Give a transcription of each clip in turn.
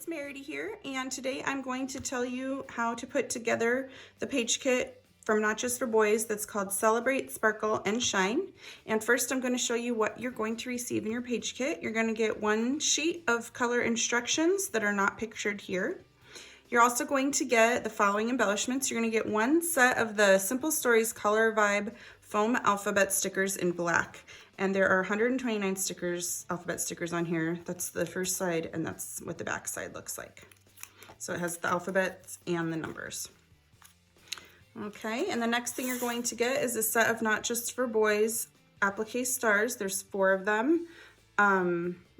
Meridy here, and today I'm going to tell you how to put together the page kit from Not Just for Boys that's called Celebrate, Sparkle, and Shine. And first I'm going to show you what you're going to receive in your page kit. You're going to get one sheet of color instructions that are not pictured here. You're also going to get the following embellishments. You're going to get one set of the Simple Stories Color Vibe foam alphabet stickers in black. And there are 129 stickers, alphabet stickers on here. That's the first side, and that's what the back side looks like. So it has the alphabets and the numbers. Okay, and the next thing you're going to get is a set of Not Just for Boys applique stars. There's 4 of them,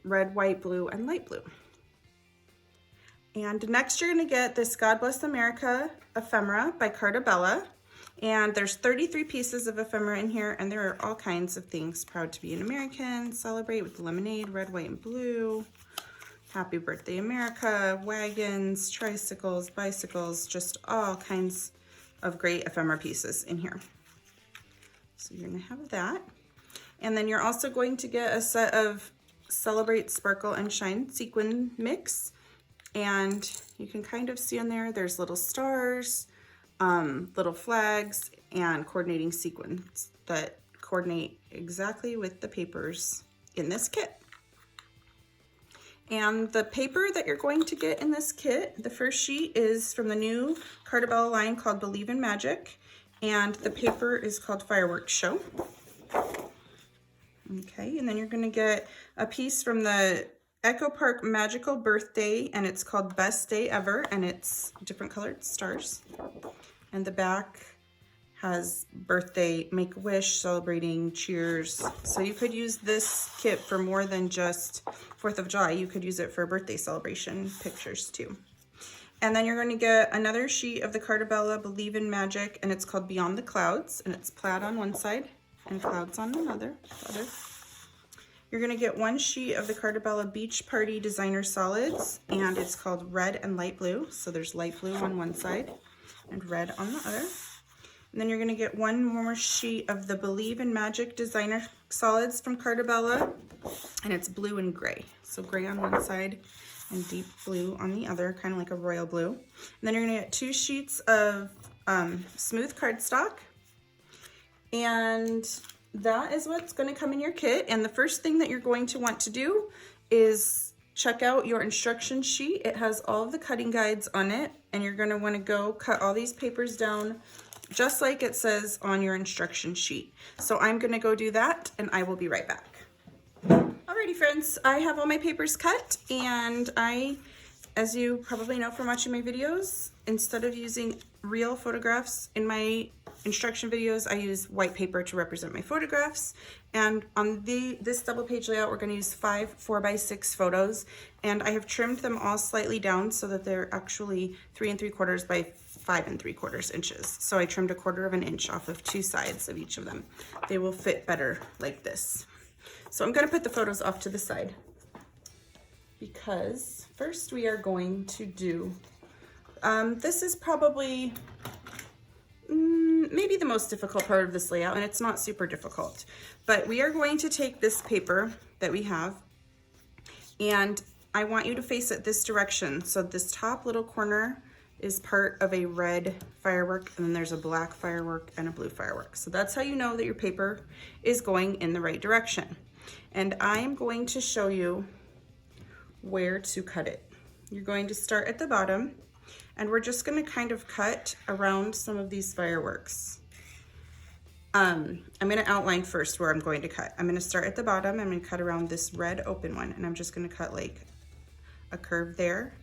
red, white, blue, and light blue. And next you're going to get this God Bless America ephemera by Carta Bella. And there's 33 pieces of ephemera in here, and there are all kinds of things. Proud to be an American, celebrate with lemonade, red, white, and blue, happy birthday America, wagons, tricycles, bicycles, just all kinds of great ephemera pieces in here. So you're gonna have that. And then you're also going to get a set of Celebrate, Sparkle, and Shine sequin mix. And you can kind of see on there, there's little stars, little flags, and coordinating sequins that coordinate exactly with the papers in this kit. And the paper that you're going to get in this kit, the first sheet is from the new Carta Bella line called Believe in Magic, and the paper is called Fireworks Show. Okay, and then you're going to get a piece from the Echo Park Magical Birthday, and it's called Best Day Ever, and it's different colored stars. And the back has birthday, Make-A-Wish, celebrating, cheers. So you could use this kit for more than just 4th of July. You could use it for a birthday celebration pictures too. And then you're going to get another sheet of the Carta Bella Believe in Magic, and it's called Beyond the Clouds, and it's plaid on one side and clouds on another. You're going to get one sheet of the Carta Bella Beach Party Designer Solids, and it's called Red and Light Blue. So there's light blue on one side and red on the other. And then you're going to get one more sheet of the Believe in Magic Designer Solids from Carta Bella, and it's blue and gray. So gray on one side and deep blue on the other, kind of like a royal blue. And then you're going to get 2 sheets of smooth cardstock, and that is what's going to come in your kit. And the first thing that you're going to want to do is check out your instruction sheet. It has all of the cutting guides on it, and you're going to want to go cut all these papers down just like it says on your instruction sheet. So I'm going to go do that, and I will be right back. Alrighty friends, I have all my papers cut, and as you probably know from watching my videos, instead of using real photographs in my instruction videos, I use white paper to represent my photographs. And on this double page layout, we're going to use 5 4x6 photos, and I have trimmed them all slightly down so that they're actually 3 3/4 by 5 3/4 inches. So I trimmed 1/4 of an inch off of 2 sides of each of them. They will fit better like this. So I'm going to put the photos off to the side, because first we are going to do, this is probably maybe the most difficult part of this layout, and it's not super difficult, but we are going to take this paper that we have, and I want you to face it this direction. So this top little corner is part of a red firework, and then there's a black firework and a blue firework. So that's how you know that your paper is going in the right direction. And I'm going to show you where to cut it. You're going to start at the bottom, and we're just going to kind of cut around some of these fireworks. I'm going to outline first where I'm going to cut. I'm going to start at the bottom. I'm going to cut around this red open one, and I'm just going to cut like a curve there,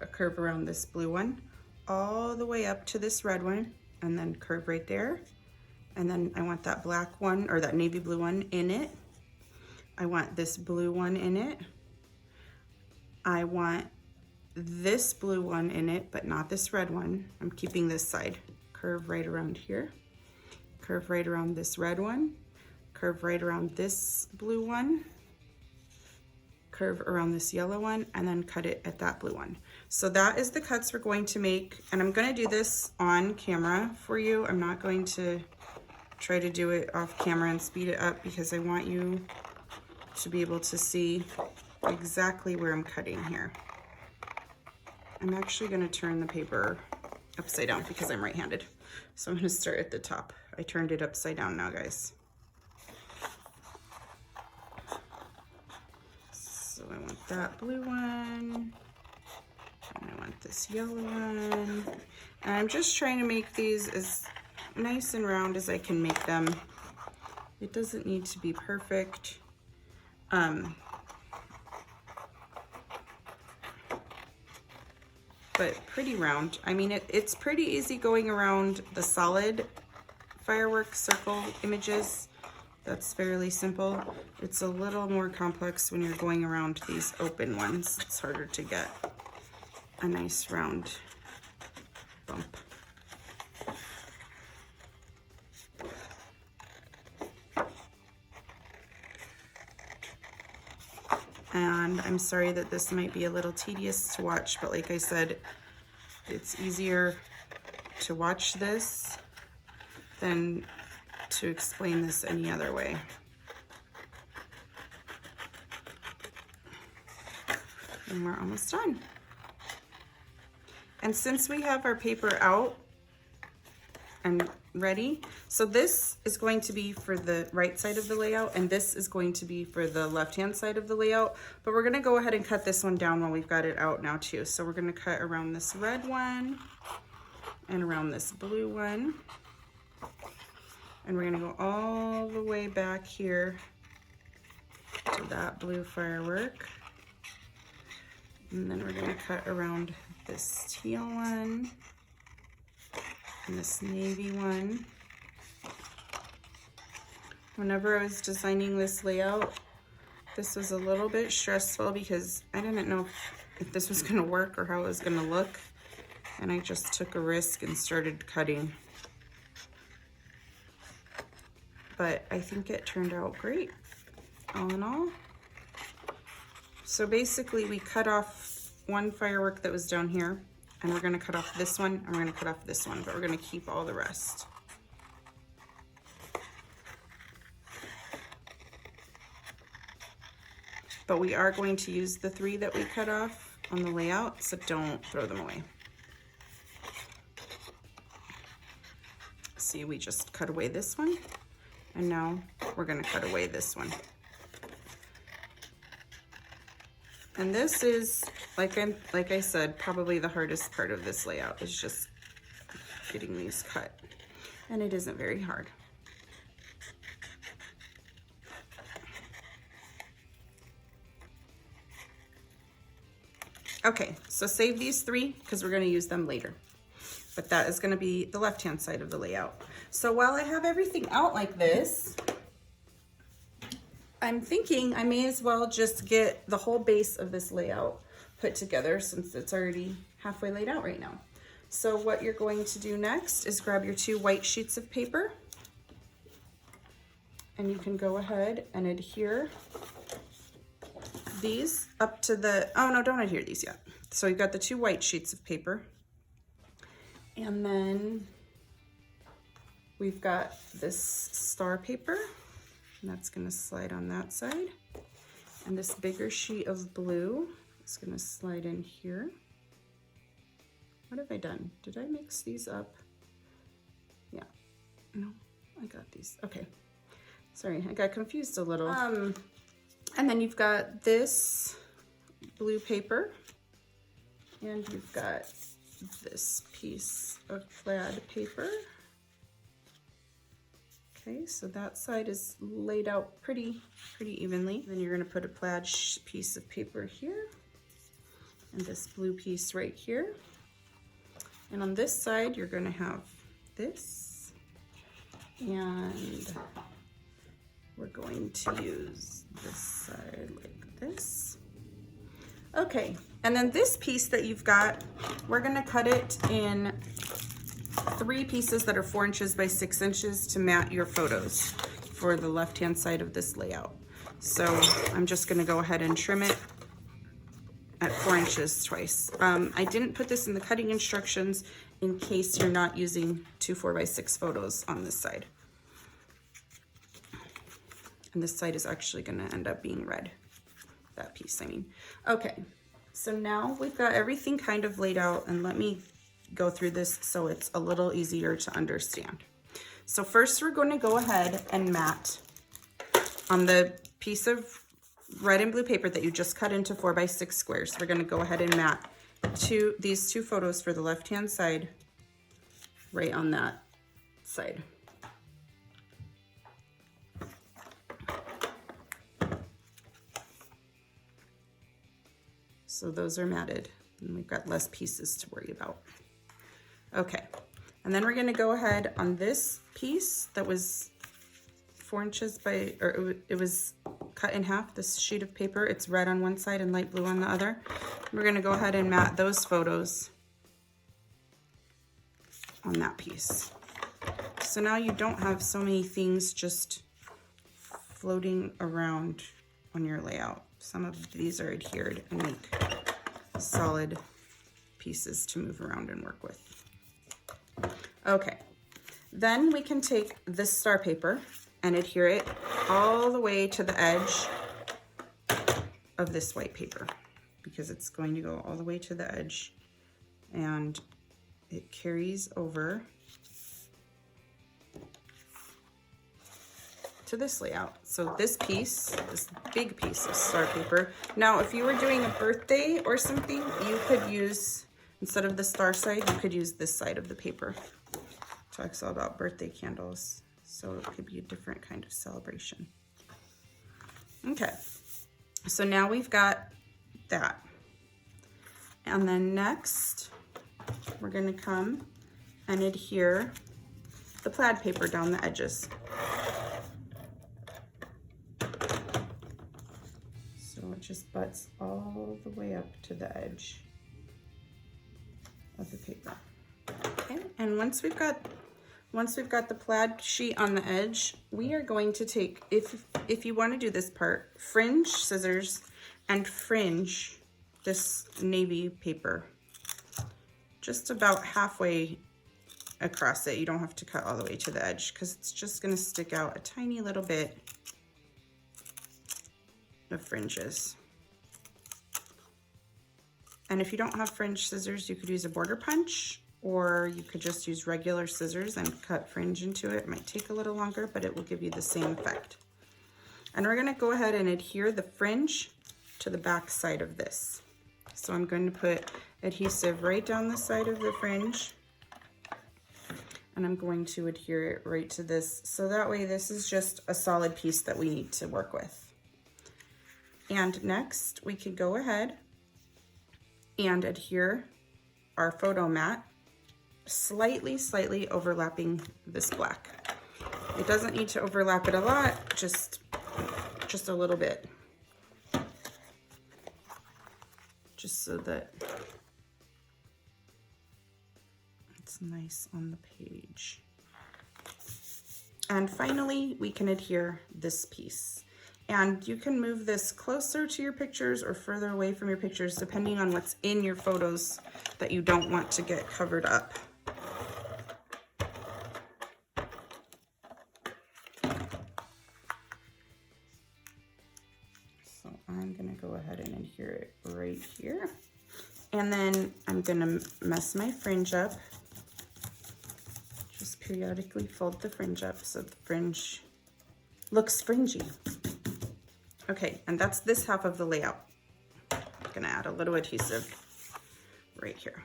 a curve around this blue one, all the way up to this red one, and then curve right there. And then I want that black one, or that navy blue one, in it. I want this blue one in it. I want this blue one in it, but not this red one. I'm keeping this side. Curve right around here. Curve right around this red one. Curve right around this blue one. Curve around this yellow one, and then cut it at that blue one. So that is the cuts we're going to make, and I'm going to do this on camera for you. I'm not going to try to do it off camera and speed it up, because I want you to be able to see exactly where I'm cutting here. I'm actually gonna turn the paper upside down because I'm right-handed. So I'm gonna start at the top. I turned it upside down now, guys. So I want that blue one, and I want this yellow one. And I'm just trying to make these as nice and round as I can make them. It doesn't need to be perfect. But pretty round. I mean, it's pretty easy going around the solid fireworks circle images. That's fairly simple. It's a little more complex when you're going around these open ones. It's harder to get a nice round bump. And I'm sorry that this might be a little tedious to watch, but like I said, it's easier to watch this than to explain this any other way. And we're almost done. And since we have our paper out and ready, so this is going to be for the right side of the layout, and this is going to be for the left-hand side of the layout, but we're gonna go ahead and cut this one down while we've got it out now too. So we're gonna cut around this red one and around this blue one. And we're gonna go all the way back here to that blue firework. And then we're gonna cut around this teal one and this navy one. Whenever I was designing this layout, this was a little bit stressful because I didn't know if this was gonna work or how it was gonna look. And I just took a risk and started cutting. But I think it turned out great, all in all. So basically we cut off one firework that was down here, and we're gonna cut off this one, and we're gonna cut off this one, but we're gonna keep all the rest. But we are going to use the 3 that we cut off on the layout, so don't throw them away. See, we just cut away this one. And now we're gonna cut away this one. And this is, like I said, probably the hardest part of this layout is just getting these cut. And it isn't very hard. Okay, so save these 3 because we're gonna use them later. But that is gonna be the left-hand side of the layout. So while I have everything out like this, I'm thinking I may as well just get the whole base of this layout put together since it's already halfway laid out right now. So what you're going to do next is grab your 2 white sheets of paper, and you can go ahead and adhere these up to the, oh no, don't adhere these yet. So you've got the 2 white sheets of paper. And then we've got this star paper, and that's gonna slide on that side. And this bigger sheet of blue is gonna slide in here. What have I done? Did I mix these up? Yeah, no, I got these, okay. Sorry, I got confused a little. And then you've got this blue paper, and you've got this piece of plaid paper. Okay, so that side is laid out pretty evenly. Then you're gonna put a plaid piece of paper here, and this blue piece right here. And on this side, you're gonna have this, and we're going to use this side like this. Okay, and then this piece that you've got, we're gonna cut it in 3 pieces that are 4 inches by 6 inches to mat your photos for the left-hand side of this layout. So I'm just gonna go ahead and trim it at 4 inches twice. I didn't put this in the cutting instructions in case you're not using 2 4x6 photos on this side. And this side is actually gonna end up being red. That piece, I mean. Okay, So now we've got everything kind of laid out, and let me go through this so it's a little easier to understand. So first we're going to go ahead and mat on the piece of red and blue paper that you just cut into 4x6 squares. We're going to go ahead and mat these two photos for the left-hand side right on that side. So those are matted, and we've got less pieces to worry about. Okay, and then we're going to go ahead on this piece that was 4 inches by, or it was cut in half, this sheet of paper. It's red on one side and light blue on the other. We're going to go ahead and mat those photos on that piece. So now you don't have so many things just floating around on your layout. Some of these are adhered and make solid pieces to move around and work with. Okay, then we can take this star paper and adhere it all the way to the edge of this white paper, because it's going to go all the way to the edge, and it carries over to this layout. So this piece, this big piece of star paper. Now, if you were doing a birthday or something, you could use, instead of the star side, you could use this side of the paper. Talks all about birthday candles, so it could be a different kind of celebration. Okay, so now we've got that. And then next, we're gonna come and adhere the plaid paper down the edges. So it just butts all the way up to the edge of the paper. Okay, and once we've got the plaid sheet on the edge, we are going to take, if you want to do this part, fringe scissors and fringe this navy paper just about halfway across it. You don't have to cut all the way to the edge, because it's just going to stick out a tiny little bit of fringes. And if you don't have fringe scissors, you could use a border punch, or you could just use regular scissors and cut fringe into it. It might take a little longer, but it will give you the same effect. And we're gonna go ahead and adhere the fringe to the back side of this. So I'm going to put adhesive right down the side of the fringe, and I'm going to adhere it right to this. So that way this is just a solid piece that we need to work with. And next we could go ahead and adhere our photo mat slightly overlapping this black. It doesn't need to overlap it a lot, just a little bit. Just so that it's nice on the page. And finally, we can adhere this piece. And you can move this closer to your pictures or further away from your pictures, depending on what's in your photos that you don't want to get covered up. So I'm gonna go ahead and adhere it right here. And then I'm gonna mess my fringe up. Just periodically fold the fringe up so the fringe looks fringy. Okay, and that's this half of the layout. I'm gonna add a little adhesive right here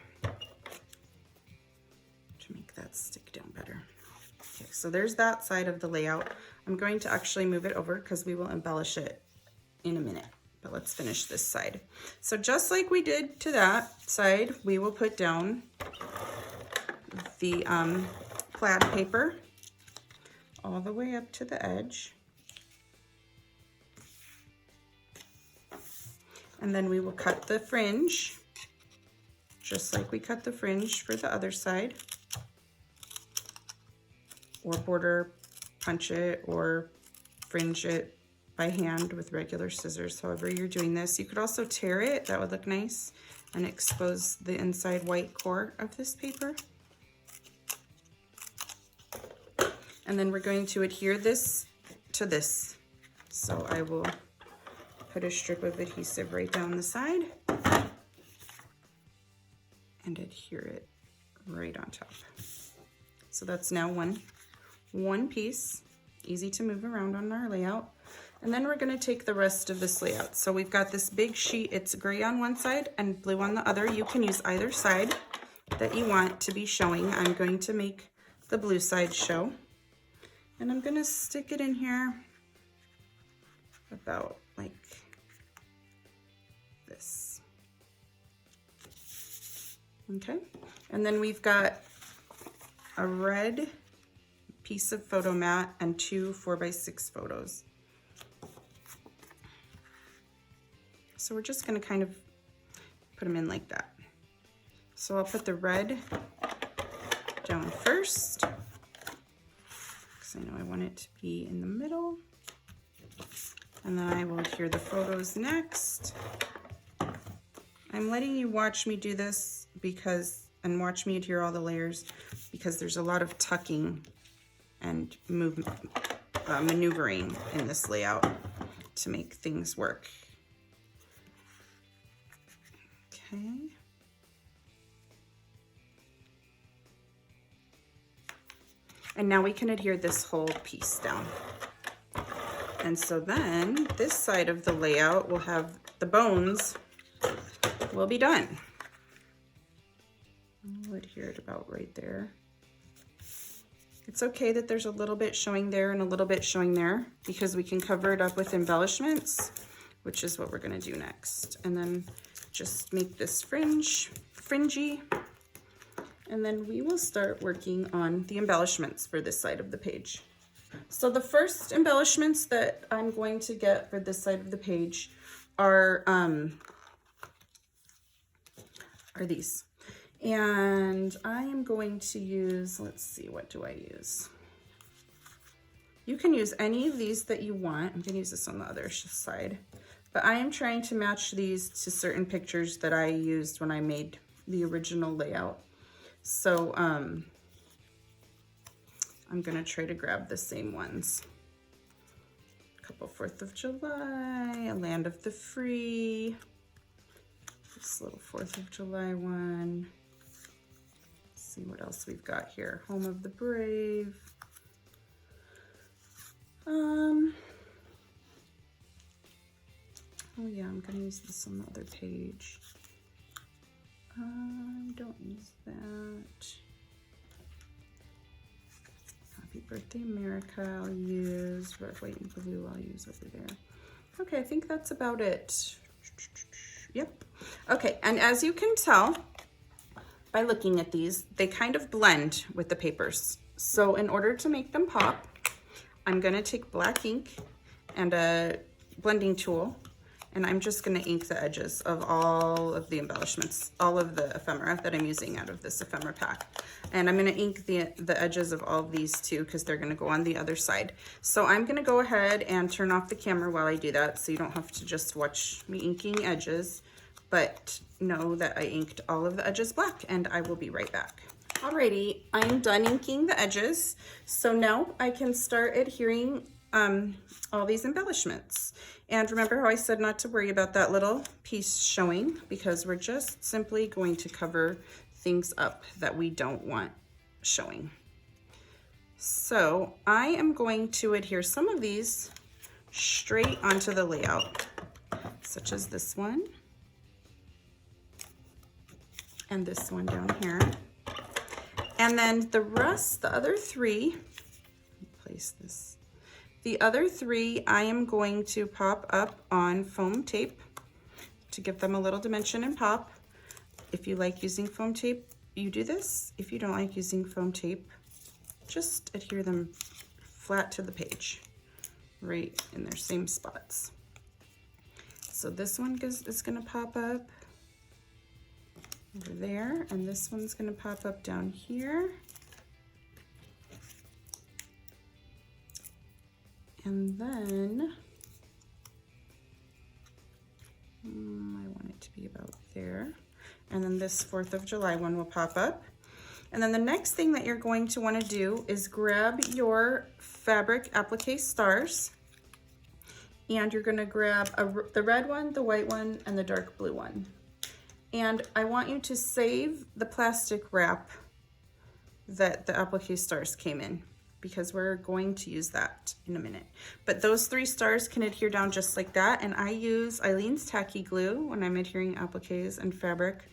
to make that stick down better. Okay, so there's that side of the layout. I'm going to actually move it over because we will embellish it in a minute, but let's finish this side. So just like we did to that side, we will put down the plaid paper all the way up to the edge. And then we will cut the fringe, just like we cut the fringe for the other side, or border punch it or fringe it by hand with regular scissors, however you're doing this. You could also tear it, that would look nice, and expose the inside white core of this paper. And then we're going to adhere this to this. So I will put a strip of adhesive right down the side and adhere it right on top. So that's now one piece, easy to move around on our layout. And then we're gonna take the rest of this layout. So we've got this big sheet, it's gray on one side and blue on the other. You can use either side that you want to be showing. I'm going to make the blue side show. And I'm gonna stick it in here about like this. Okay, and then we've got a red piece of photo mat and 2 4x6 photos. So we're just gonna kind of put them in like that. So I'll put the red down first, because I know I want it to be in the middle. And then I will adhere the photos next. I'm letting you watch me do this and watch me adhere all the layers, because there's a lot of tucking and maneuvering in this layout to make things work. Okay. And now we can adhere this whole piece down. And so then this side of the layout will have the bones will be done. I'll adhere it about right there. It's okay that there's a little bit showing there and a little bit showing there, because we can cover it up with embellishments, which is what we're gonna do next. And then just make this fringy, and then we will start working on the embellishments for this side of the page. So the first embellishments that I'm going to get for this side of the page are these. And I am going to use, let's see, what do I use? You can use any of these that you want. I'm gonna use this on the other side. But I am trying to match these to certain pictures that I used when I made the original layout. So I'm gonna try to grab the same ones. A couple 4th of July, a Land of the Free, this little 4th of July one. Let's see what else we've got here. Home of the Brave. Oh yeah, I'm gonna use this on the other page. Don't use that. Happy Birthday America I'll use. Red, white, and blue I'll use over there. Okay, I think that's about it. Yep. Okay, and as you can tell by looking at these, they kind of blend with the papers. So in order to make them pop, I'm gonna take black ink and a blending tool, and I'm just gonna ink the edges of all of the embellishments, all of the ephemera that I'm using out of this ephemera pack. And I'm gonna ink the edges of all of these too, because they're gonna go on the other side. So I'm gonna go ahead and turn off the camera while I do that, so you don't have to just watch me inking edges, but know that I inked all of the edges black, and I will be right back. Alrighty, I'm done inking the edges. So now I can start adhering all these embellishments. And remember how I said not to worry about that little piece showing, because we're just simply going to cover things up that we don't want showing. So I am going to adhere some of these straight onto the layout, such as this one and this one down here. And then the rest, the other three, place this. The other three I am going to pop up on foam tape to give them a little dimension and pop. If you like using foam tape, you do this. If you don't like using foam tape, just adhere them flat to the page, right in their same spots. So this one is gonna pop up over there, and this one's gonna pop up down here. And then I want it to be about there. And then this 4th of July one will pop up. And then the next thing that you're going to want to do is grab your fabric applique stars, and you're going to grab the red one, the white one, and the dark blue one. And I want you to save the plastic wrap that the applique stars came in, because we're going to use that in a minute. But those 3 stars can adhere down just like that, and I use Eileen's tacky glue when I'm adhering appliques and fabric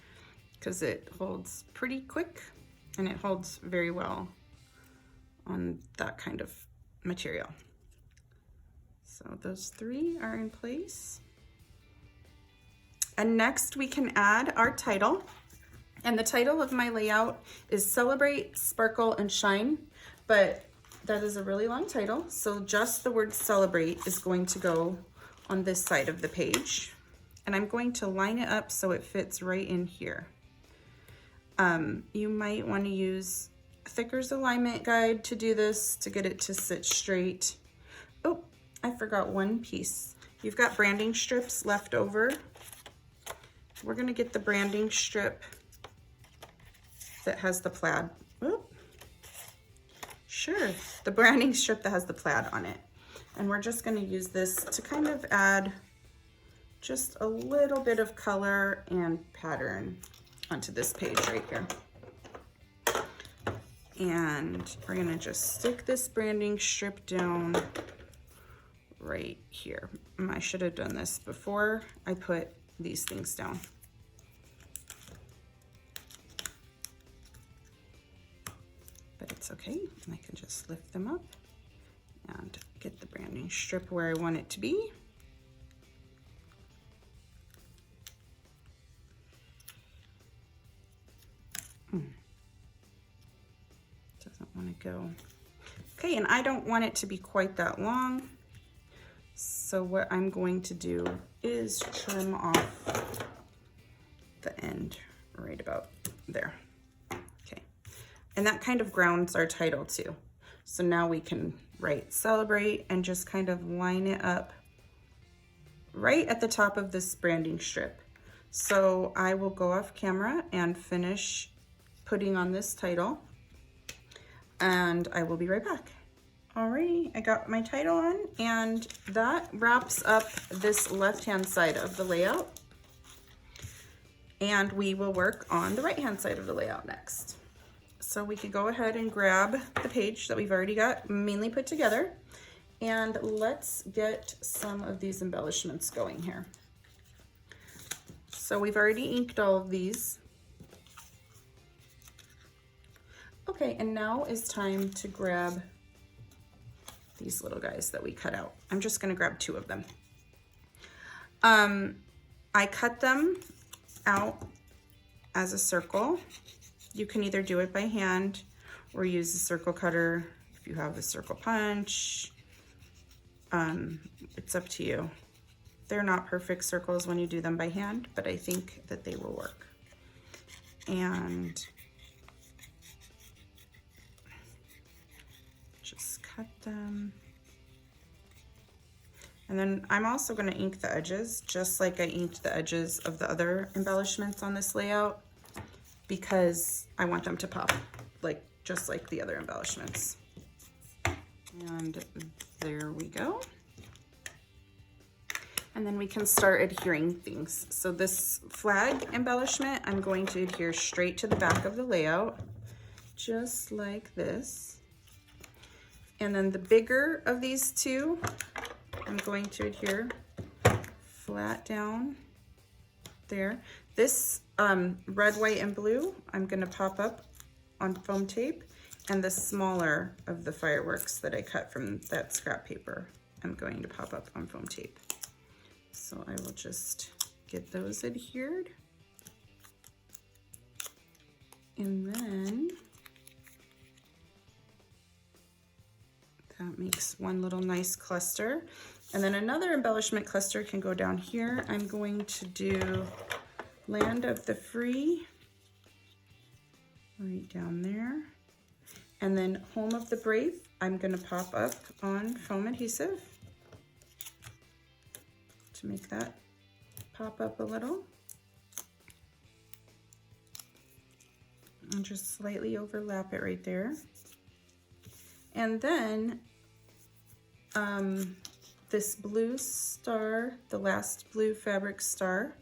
because it holds pretty quick and it holds very well on that kind of material. So those 3 are in place. And next we can add our title. And the title of my layout is Celebrate, Sparkle, and Shine, but that is a really long title, so just the word celebrate is going to go on this side of the page. And I'm going to line it up so it fits right in here. You might want to use Thicker's alignment guide to do this, to get it to sit straight. Oh, I forgot one piece. You've got branding strips left over. We're going to get the branding strip that has the plaid. Oop. Sure, the branding strip that has the plaid on it. And we're just going to use this to kind of add just a little bit of color and pattern onto this page right here. And we're going to just stick this branding strip down right here. I should have done this before I put these things down. But it's okay, and I can just lift them up and get the branding strip where I want it to be. Doesn't want to go. Okay, and I don't want it to be quite that long. So what I'm going to do is trim off the end right about there. And that kind of grounds our title too. So now we can write celebrate and just kind of line it up right at the top of this branding strip. So I will go off camera and finish putting on this title, and I will be right back. Alrighty, I got my title on, and that wraps up this left-hand side of the layout. And we will work on the right-hand side of the layout next. So we could go ahead and grab the page that we've already got mainly put together, and let's get some of these embellishments going here. So we've already inked all of these. Okay, and now is time to grab these little guys that we cut out. I'm just gonna grab 2 of them. I cut them out as a circle. You can either do it by hand or use a circle cutter if you have a circle punch. It's up to you. They're not perfect circles when you do them by hand, but I think that they will work. And just cut them. And then I'm also going to ink the edges, just like I inked the edges of the other embellishments on this layout, because I want them to pop, just like the other embellishments. And there we go. And then we can start adhering things. So this flag embellishment, I'm going to adhere straight to the back of the layout, just like this. And then the bigger of these 2, I'm going to adhere flat down there. This red, white, and blue, I'm gonna pop up on foam tape, and the smaller of the fireworks that I cut from that scrap paper, I'm going to pop up on foam tape. So I will just get those adhered. And then that makes one little nice cluster. And then another embellishment cluster can go down here. I'm going to do Land of the Free right down there. And then Home of the Brave, I'm gonna pop up on foam adhesive to make that pop up a little. And just slightly overlap it right there. And then this blue star, the last blue fabric star,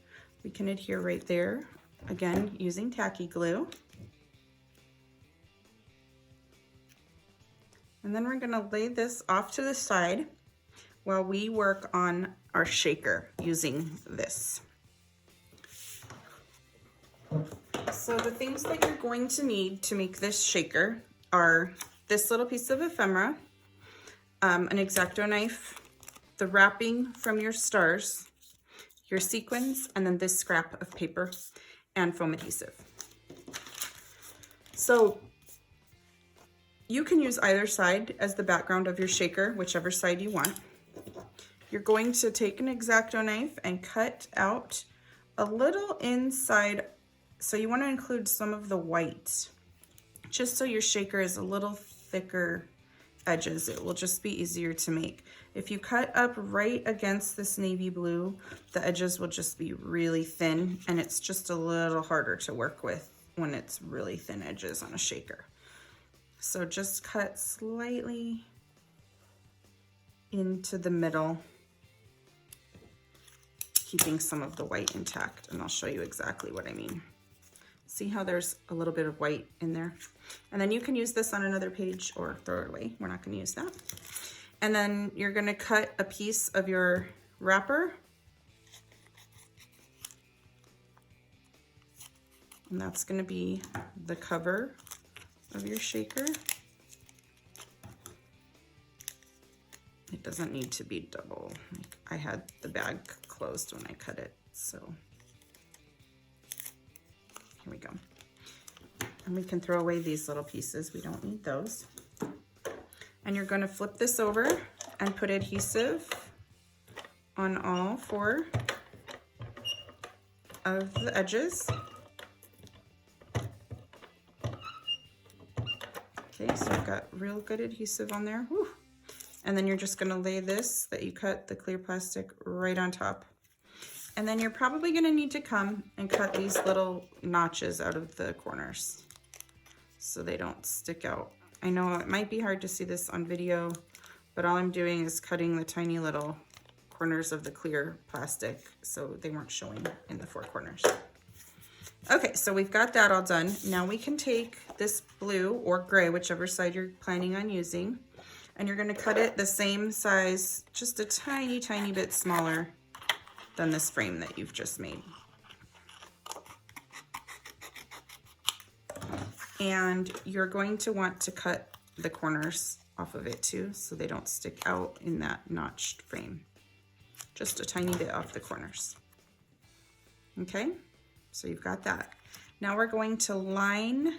we can adhere right there again using tacky glue. And then we're gonna lay this off to the side while we work on our shaker using this. So the things that you're going to need to make this shaker are this little piece of ephemera, an X-Acto knife, the wrapping from your stars, your sequins, and then this scrap of paper and foam adhesive. So you can use either side as the background of your shaker, whichever side you want. You're going to take an X-Acto knife and cut out a little inside. So you want to include some of the white, just so your shaker is a little thicker edges. It will just be easier to make. If you cut up right against this navy blue, the edges will just be really thin, and it's just a little harder to work with when it's really thin edges on a shaker. So just cut slightly into the middle, keeping some of the white intact, and I'll show you exactly what I mean. See how there's a little bit of white in there? And then you can use this on another page or throw it away. We're not gonna use that. And then you're gonna cut a piece of your wrapper. And that's gonna be the cover of your shaker. It doesn't need to be double. I had the bag closed when I cut it, so here we go. And we can throw away these little pieces. We don't need those. And you're gonna flip this over and put adhesive on all 4 of the edges. Okay, so I've got real good adhesive on there. Whew. And then you're just gonna lay this that you cut, the clear plastic, right on top. And then you're probably gonna need to come and cut these little notches out of the corners so they don't stick out. I know it might be hard to see this on video, but all I'm doing is cutting the tiny little corners of the clear plastic so they weren't showing in the 4 corners. Okay, so we've got that all done. Now we can take this blue or gray, whichever side you're planning on using, and you're gonna cut it the same size, just a tiny, tiny bit smaller than this frame that you've just made. And you're going to want to cut the corners off of it too, so they don't stick out in that notched frame. Just a tiny bit off the corners. Okay, so you've got that. Now we're going to line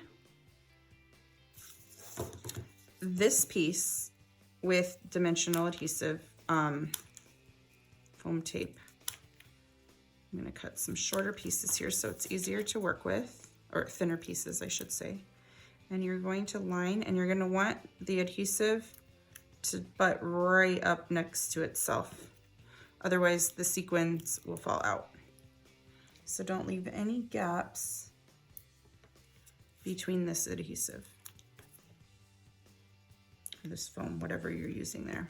this piece with dimensional adhesive foam tape. I'm gonna cut some shorter pieces here so it's easier to work with, or thinner pieces, I should say. And you're going to line, and you're gonna want the adhesive to butt right up next to itself. Otherwise, the sequins will fall out. So don't leave any gaps between this adhesive, or this foam, whatever you're using there.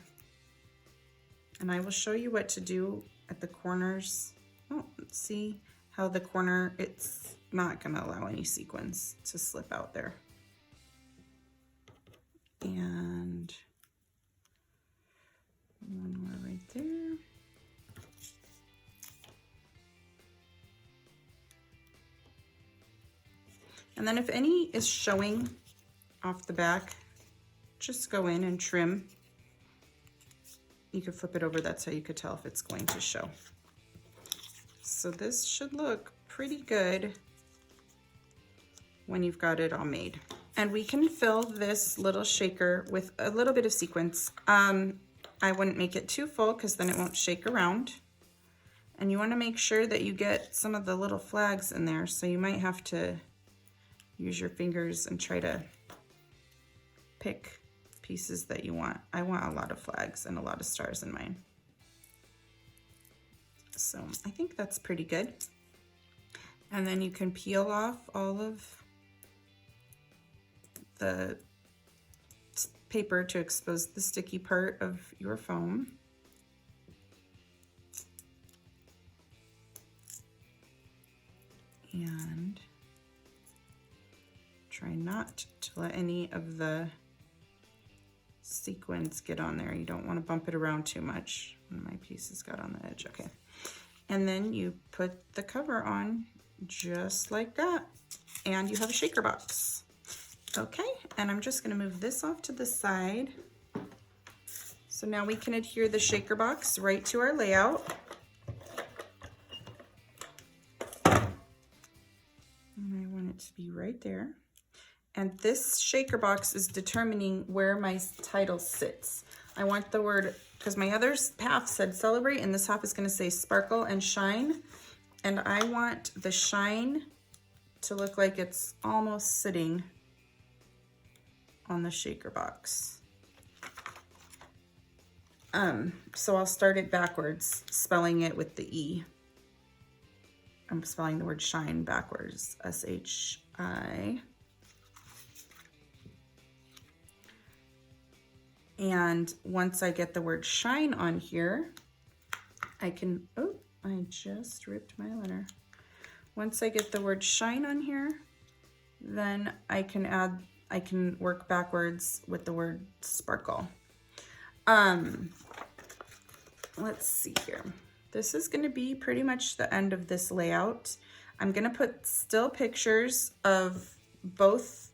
And I will show you what to do at the corners. Oh, let's see how the corner, it's not gonna allow any sequins to slip out there. And one more right there. And then if any is showing off the back, just go in and trim. You could flip it over, that's how you could tell if it's going to show. So this should look pretty good when you've got it all made. And we can fill this little shaker with a little bit of sequins. I wouldn't make it too full because then it won't shake around. And you want to make sure that you get some of the little flags in there, so you might have to use your fingers and try to pick pieces that you want. I want a lot of flags and a lot of stars in mine. So I think that's pretty good. And then you can peel off all of the paper to expose the sticky part of your foam. And Try not to let any of the sequins get on there. You don't want to bump it around too much. One of my pieces got on the edge. Okay. And then you put the cover on just like that. And you have a shaker box. Okay, and I'm just gonna move this off to the side. So now we can adhere the shaker box right to our layout. And I want it to be right there. And this shaker box is determining where my title sits. I want the word, because my other half said celebrate, and this half is gonna say sparkle and shine. And I want the shine to look like it's almost sitting on the shaker box. So I'll start it backwards, spelling it with the E. I'm spelling the word shine backwards, S-H-I. And once I get the word shine on here, I can, oh, I just ripped my letter. Once I get the word shine on here, then I can work backwards with the word sparkle. Let's see here. This is going to be pretty much the end of this layout. I'm going to put still pictures of both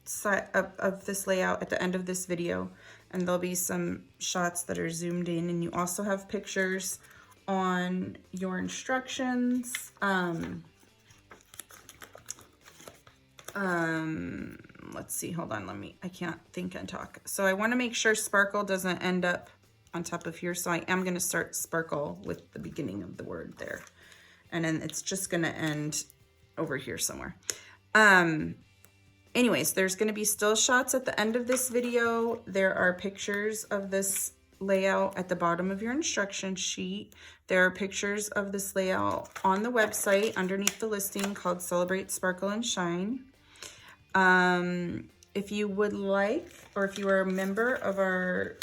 side of this layout at the end of this video, and there'll be some shots that are zoomed in, and you also have pictures on your instructions. Let's see, hold on, I can't think and talk. So I want to make sure sparkle doesn't end up on top of here, so I am going to start sparkle with the beginning of the word there, and then it's just going to end over here somewhere. Anyways, there's going to be still shots at the end of this video. There are pictures of this layout at the bottom of your instruction sheet. There are pictures of this layout on the website underneath the listing called Celebrate Sparkle and Shine. If you would like, or if you are a member of our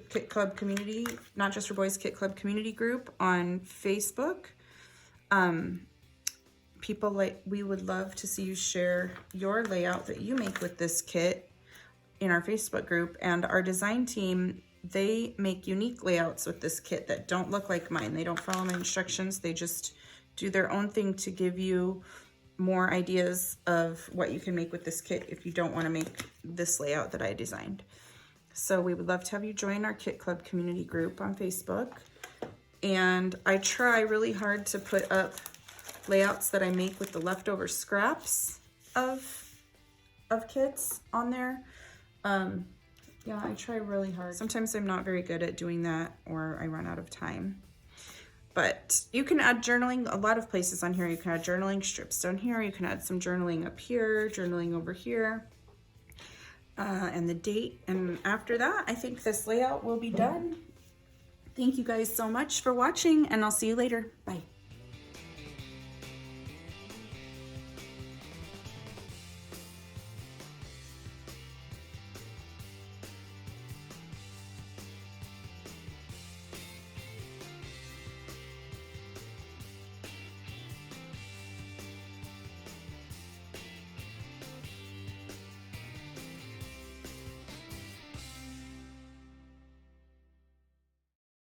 Kit Club community, Not Just for Boys Kit Club community group on Facebook, we would love to see you share your layout that you make with this kit in our Facebook group. And our design team, they make unique layouts with this kit that don't look like mine. They don't follow my instructions. They just do their own thing to give you more ideas of what you can make with this kit if you don't want to make this layout that I designed. So we would love to have you join our Kit Club community group on Facebook. And I try really hard to put up layouts that I make with the leftover scraps of kits on there. Yeah, I try really hard. Sometimes I'm not very good at doing that, or I run out of time. But you can add journaling a lot of places on here. You can add journaling strips down here. You can add some journaling up here, journaling over here, and the date. And after that, I think this layout will be done. Thank you guys so much for watching, and I'll see you later. Bye.